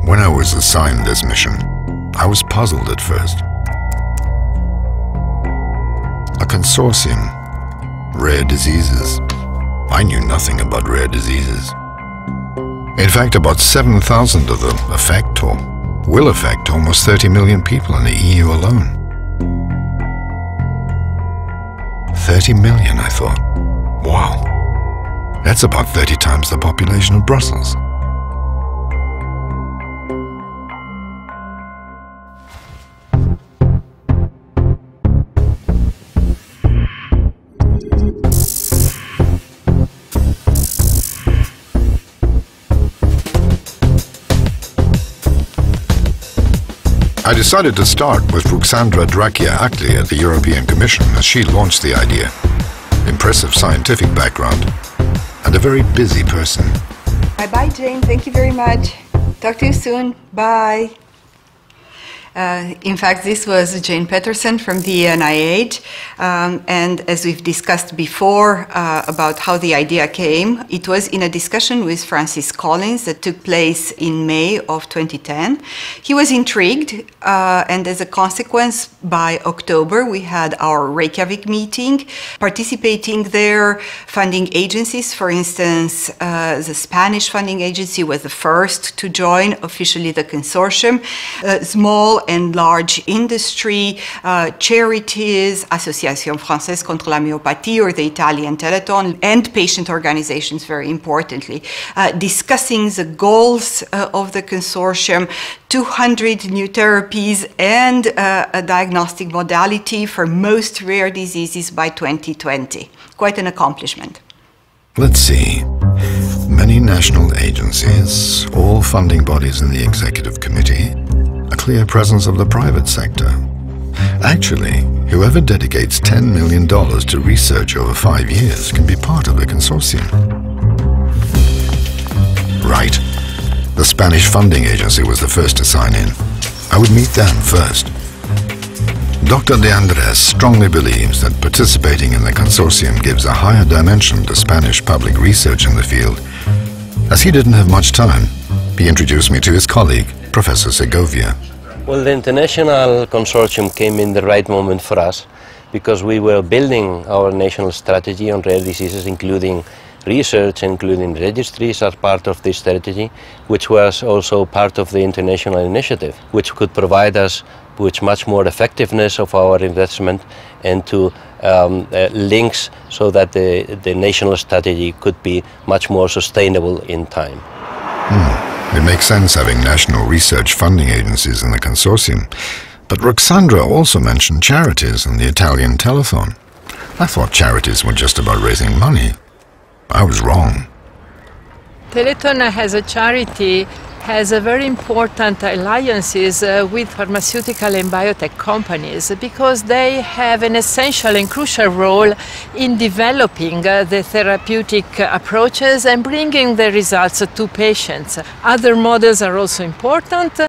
When I was assigned this mission, I was puzzled at first. A consortium, rare diseases. I knew nothing about rare diseases. In fact, about 7,000 of them affect or will affect almost 30 million people in the EU alone. 30 million, I thought. Wow, that's about 30 times the population of Brussels. I decided to start with Ruxandra Draghia-Akli at the European Commission as she launched the idea. Impressive scientific background and a very busy person. Bye-bye, Jane. Thank you very much. Talk to you soon. Bye. In fact, this was Jane Peterson from the NIH, and as we've discussed before about how the idea came, it was in a discussion with Francis Collins that took place in May of 2010. He was intrigued, and as a consequence, by October, we had our Reykjavik meeting. Participating there, funding agencies, for instance, the Spanish funding agency was the first to join officially the consortium. Small and large industry, charities, Association Française contre la Myopathie, or the Italian Teleton, and patient organizations, very importantly, discussing the goals of the consortium, 200 new therapies and a diagnostic modality for most rare diseases by 2020. Quite an accomplishment. Let's see. Many national agencies, all funding bodies in the executive committee, a clear presence of the private sector. Actually, whoever dedicates $10 million to research over 5 years can be part of the consortium. Right. The Spanish funding agency was the first to sign in. I would meet them first. Dr. De Andres strongly believes that participating in the consortium gives a higher dimension to Spanish public research in the field. As he didn't have much time, he introduced me to his colleague, Professor Segovia. Well, the international consortium came in the right moment for us because we were building our national strategy on rare diseases, including research, including registries as part of this strategy, which was also part of the international initiative, which could provide us with much more effectiveness of our investment and to links so that the national strategy could be much more sustainable in time. It makes sense having national research funding agencies in the consortium, but Ruxandra also mentioned charities and the Italian Telethon. I thought charities were just about raising money. I was wrong. Telethon as a charity has a very important alliances with pharmaceutical and biotech companies because they have an essential and crucial role in developing the therapeutic approaches and bringing the results to patients. Other models are also important.